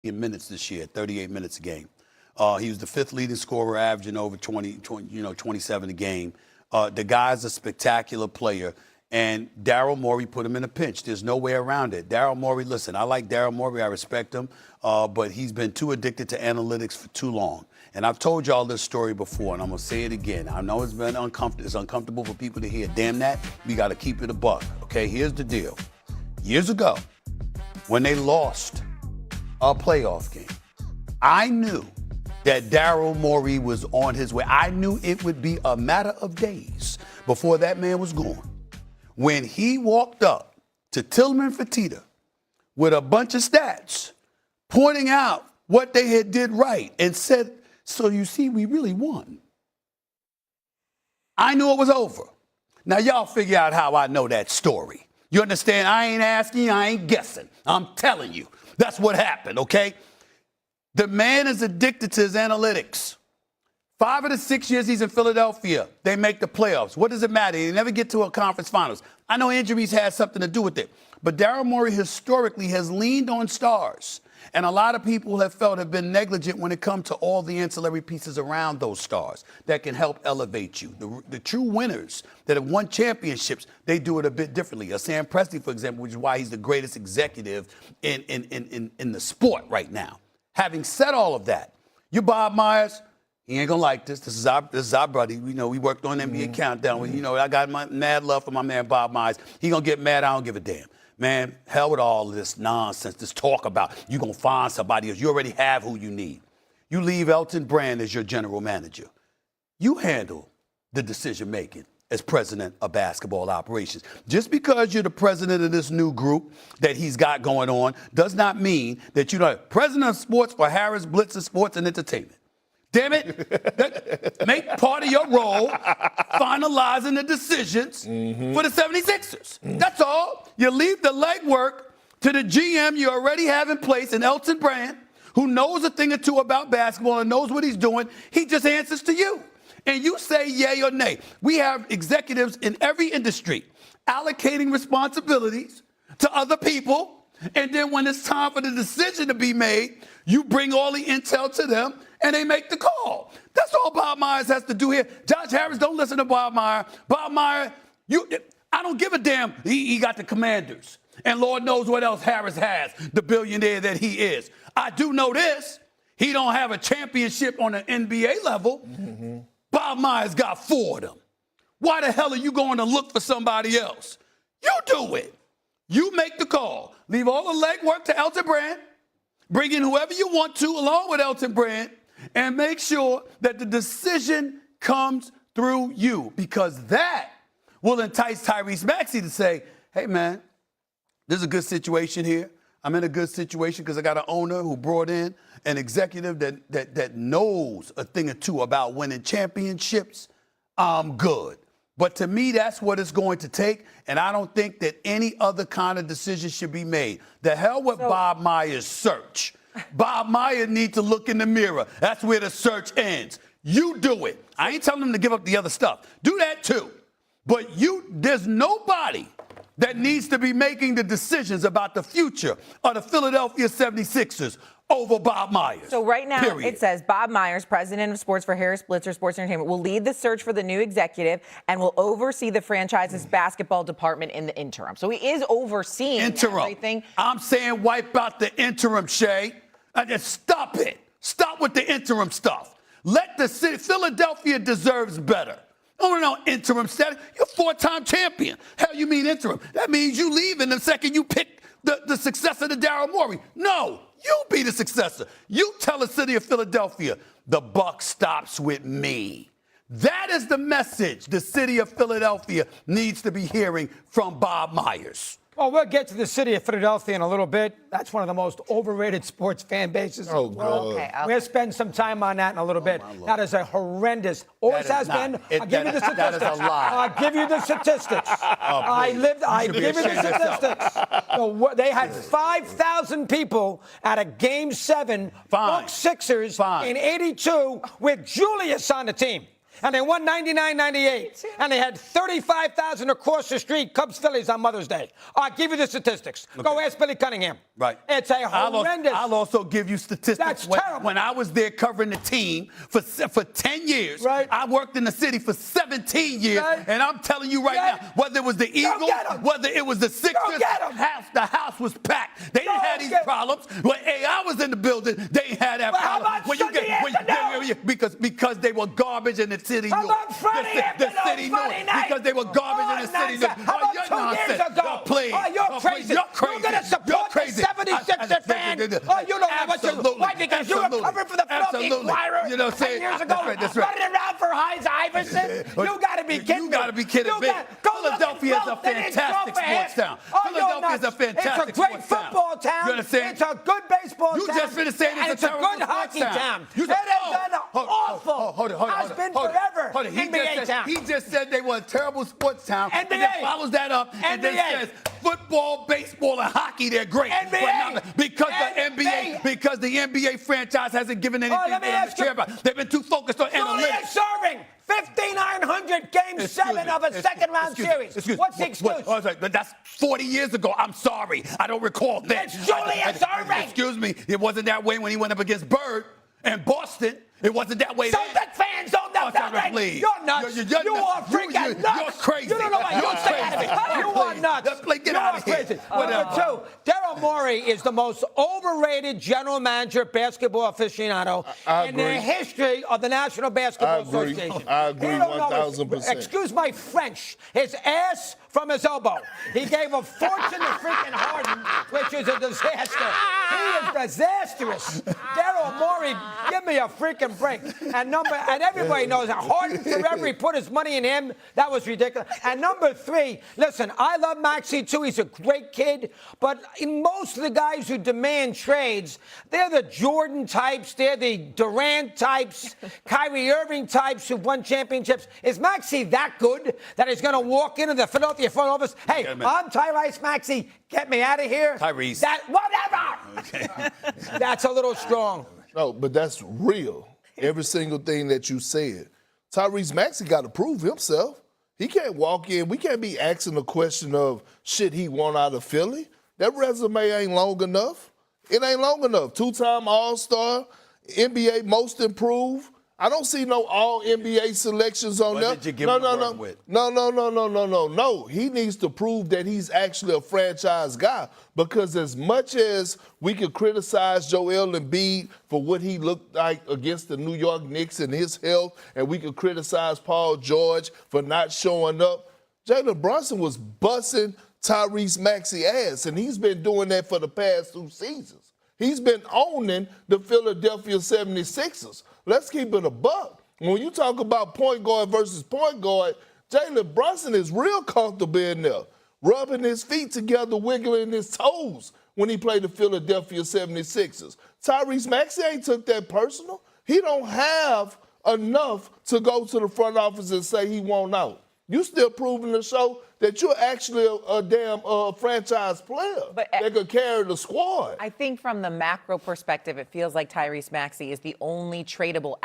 minutes this year, 38 minutes a game. He was the fifth leading scorer, averaging over 27 a game. The guy's a spectacular player. And Daryl Morey put him in a pinch. There's no way around it. Daryl Morey, listen, I like Daryl Morey. I respect him. But he's been too addicted to analytics for too long. And I've told y'all this story before, and I'm going to say it again. I know it's been uncomfortable. It's uncomfortable for people to hear. Damn that. We got to keep it a buck. Okay, here's the deal. Years ago, when they lost a playoff game, I knew that Daryl Morey was on his way. I knew it would be a matter of days before that man was gone. When he walked up to Tillman Fertitta with a bunch of stats, pointing out what they had did right and said, so you see, we really won. I knew it was over. Now, y'all figure out how I know that story. You understand? I ain't asking you, I ain't guessing. I'm telling you. That's what happened, okay? The man is addicted to his analytics. 5 of the 6 years he's in Philadelphia, they make the playoffs. What does it matter? They never get to a conference finals. I know injuries had something to do with it, but Daryl Morey historically has leaned on stars. And a lot of people have been negligent when it comes to all the ancillary pieces around those stars that can help elevate you. The true winners that have won championships, they do it a bit differently. Sam Presti, for example, which is why he's the greatest executive in the sport right now. Having said all of that, you Bob Myers, he ain't gonna like this. This is our buddy. We know we worked on NBA Countdown. I got my mad love for my man Bob Myers. He gonna get mad. I don't give a damn. Man, hell with all this nonsense, this talk about you gonna find somebody else. You already have who you need. You leave Elton Brand as your general manager. You handle the decision making as president of basketball operations. Just because you're the president of this new group that he's got going on does not mean that you're the president of sports for Harris Blitzer Sports and Entertainment. Damn it. Make part of your role finalizing the decisions for the 76ers. That's all. You leave the legwork to the GM you already have in place in Elton Brand, who knows a thing or two about basketball and knows what he's doing. He just answers to you. And you say yay or nay. We have executives in every industry allocating responsibilities to other people. And then when it's time for the decision to be made, you bring all the intel to them and they make the call. That's all Bob Myers has to do here. Josh Harris, don't listen to Bob Myers. Bob Myers, I don't give a damn. He got the Commanders. And Lord knows what else Harris has, the billionaire that he is. I do know this. He don't have a championship on an NBA level. Bob Myers got 4 of them. Why the hell are you going to look for somebody else? You do it. You make the call. Leave all the legwork to Elton Brand. Bring in whoever you want to along with Elton Brand. And make sure that the decision comes through you, because that will entice Tyrese Maxey to say, hey, man, this is a good situation here. I'm in a good situation because I got an owner who brought in an executive that knows a thing or two about winning championships. I'm good. But to me, that's what it's going to take, and I don't think that any other kind of decision should be made. The hell with Bob Myers' search. Bob Myers needs to look in the mirror. That's where the search ends. You do it. I ain't telling him to give up the other stuff. Do that too. But there's nobody that needs to be making the decisions about the future of the Philadelphia 76ers over Bob Myers. So right now period. It says Bob Myers, president of sports for Harris Blitzer Sports Entertainment, will lead the search for the new executive and will oversee the franchise's basketball department in the interim. So he is overseeing everything. I'm saying wipe out the interim, Shay. Just stop it. Stop with the interim stuff. Let the city, Philadelphia deserves better. No interim status. You're a 4-time champion. Hell, you mean interim? That means you leave in the second you pick the successor to Daryl Morey. No. You be the successor. You tell the city of Philadelphia, the buck stops with me. That is the message the city of Philadelphia needs to be hearing from Bob Myers. Well, we'll get to the city of Philadelphia in a little bit. That's one of the most overrated sports fan bases in the world. Okay. We'll spend some time on that in a little bit. That is a horrendous, always has been. I'll give you the statistics. That is a lie. I'll give you the statistics. I give you the statistics. So they had 5,000 people at a Game 7 Bucks Sixers in '82 with Julius on the team. and they won 99-98, and they had 35,000 across the street Cubs Phillies on Mother's Day. I'll give you the statistics. Okay. Go ask Billy Cunningham. Right. It's a horrendous. I'll also give you statistics. That's terrible. When I was there covering the team for 10 years, right. I worked in the city for 17 years, right. and I'm telling you right now, whether it was the Eagles, whether it was the Sixers, the house was packed. They didn't have these problems. When I was in the building, they ain't had that problem. How about because they were garbage in the city. How about Friday because they were garbage in the city. How about 2 years ago? You're crazy. You're going to support the 76er fan? Oh, you don't know what you're. Why? Because you were covering for the Philadelphia Inquirer you know what I'm saying? 10 years ago, running around for Heinz Iverson. You got to be kidding me. You got to be kidding me. Philadelphia is a fantastic sports town. Philadelphia is a fantastic sports town. It's a great football town. You understand? It's a good baseball town. You just finished saying it's a good hockey town. It is an awful, has been forever NBA town. He just said they were a terrible sports town. NBA. And then follows that up and then says football, baseball, and hockey, they're great. NBA. Because the NBA franchise hasn't given anything for them to care about. They've been too focused on analytics. Serving 5,900 game 7 of a second-round series. What's the excuse? That's 40 years ago. I'm sorry. I don't recall that. It's Julius Erving. Excuse me. It wasn't that way when he went up against Bird and Boston. It wasn't that way then. Celtic fans don't know that. You're nuts. You are freaking nuts. You're crazy. You don't know what you're saying. You are nuts. Get out of here. Number 2, Daryl Morey is the most overrated general manager, basketball aficionado in the history of the National Basketball Association. I agree 1,000%. Excuse my French. His ass from his elbow. He gave a fortune to freaking Harden, which is a disaster. He is disastrous. Daryl Morey, give me a freaking break. And everybody knows that Harden forever, he put his money in him. That was ridiculous. And number 3, listen, I love Maxey too. He's a great kid. But in most of the guys who demand trades, they're the Jordan types. They're the Durant types, Kyrie Irving types who've won championships. Is Maxey that good that he's going to walk into the Philadelphia front office? Hey, I'm Tyrese Maxey. Get me out of here. Tyrese. Whatever. Okay. That's a little strong. No, but that's real. Every single thing that you said. Tyrese Maxey got to prove himself. He can't walk in. We can't be asking the question of shit he want out of Philly. That resume ain't long enough. It ain't long enough. 2-time All-Star, NBA Most Improved. I don't see no all-NBA selections on there. What did you give him to work with? No. He needs to prove that he's actually a franchise guy, because as much as we could criticize Joel Embiid for what he looked like against the New York Knicks and his health, and we could criticize Paul George for not showing up, Jalen Brunson was busting Tyrese Maxey's ass, and he's been doing that for the past 2 seasons. He's been owning the Philadelphia 76ers. Let's keep it a buck. When you talk about point guard versus point guard, Jalen Brunson is real comfortable in there, rubbing his feet together, wiggling his toes when he played the Philadelphia 76ers. Tyrese Maxey ain't took that personal. He don't have enough to go to the front office and say he won't out. You still proving to show that you're actually a damn franchise player that could carry the squad. I think from the macro perspective, it feels like Tyrese Maxey is the only tradable